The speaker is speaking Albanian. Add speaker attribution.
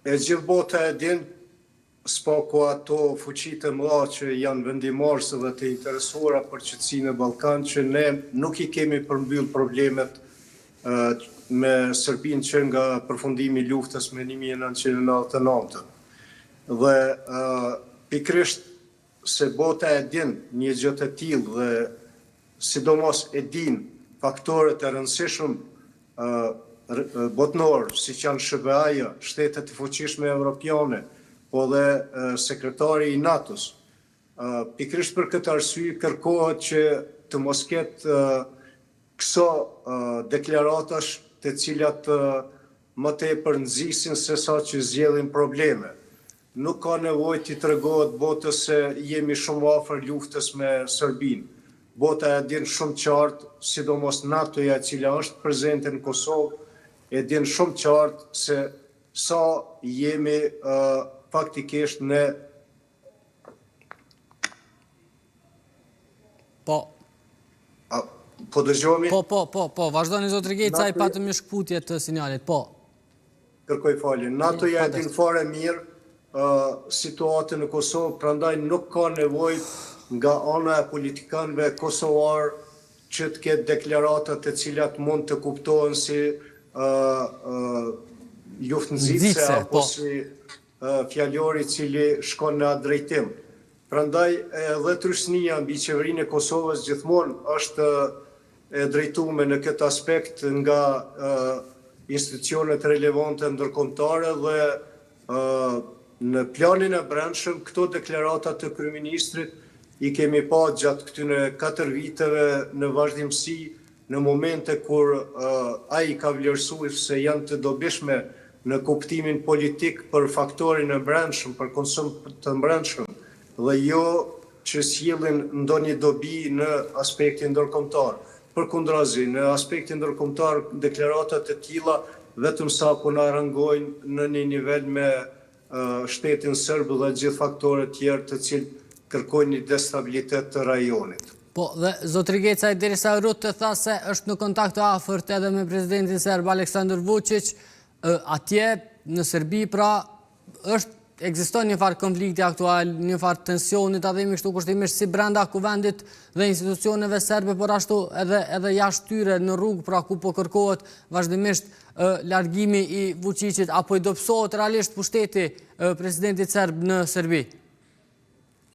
Speaker 1: E gjithë bota e din, s'pako ato fuqitë mëdha që janë vendimarrëse dhe të interesuara për qetësinë e Ballkanit, që ne nuk I kemi përmbyll problemet me Serbinë që nga përfundimi I luftës me 1999. Dhe pikërisht se bota e din një gjë të tillë dhe sidomos e din faktorët e rëndësishëm botnor, si që janë SBA-ja, shtetet e fuqishme evropiane, po dhe sekretari I NATO-s. Pikërisht për këtë arsye kërkohet që të mos ketë këso deklaratash të cilat më tepër nxisin se sa që zgjedhin probleme. Nuk ka nevojë të tregohet botës se jemi shumë afër luftës me Serbinë. Bota e din shumë qartë, sidomos NATO-ja e cila është prezente në Kosovë, e din shumë qartë se sa jemi faktikisht në...
Speaker 2: Po.
Speaker 1: Po dëgjohemi?
Speaker 2: Po, vazhdoni zotri Gej, sa I patëm një shkputje të sinjalit, po.
Speaker 1: Kërkoj falje. NATO-ja e din fare mirë situatën në Kosovë, prandaj nuk ka nevojë nga ana e politikanëve kosovar që të ketë deklarata të cilat mund të kuptohen si luftë apo si fjalori I cili shkon në atë drejtim. Prandaj edhe trysnia mbi qeverinë e Kosovës gjithmonë është e drejtuar në këtë aspekt nga institucionet relevante ndërkombëtare dhe në planin e brendshëm këto deklarata të kryeministrit I kemi pa gjatë këtyre 4 viteve në vazhdimsi në momente kur ai ka vlerësuar se janë të dobishme në kuptimin politik për faktorin e brendshëm, për konsum të brendshëm, dhe jo që sjellin ndonjë dobi në aspektin ndërkombëtar. Përkundrazi, në aspektin ndërkombëtar deklarata të tilla vetëm sa po na rangojnë në një nivel me shtetin serb dhe gjithë faktorët tjerë të cilë kërkojnë një destabilitet të rajonit.
Speaker 2: Po, dhe zotri Gecaj, derisa Rutte tha se është në kontakt të afërt edhe me presidentin serb Aleksandar Vučić, atje në Serbi pra ekziston një farë konflikti aktual, një farë tensionit, a dhemi kështu kushtimisht si brenda kuvendit dhe institucioneve serbe, por ashtu edhe jashtë tyre në rrugë, pra ku po kërkohet vazhdimisht largimi I Vučićit, apo I dobësohet realisht pushteti presidentit serb në Serbi?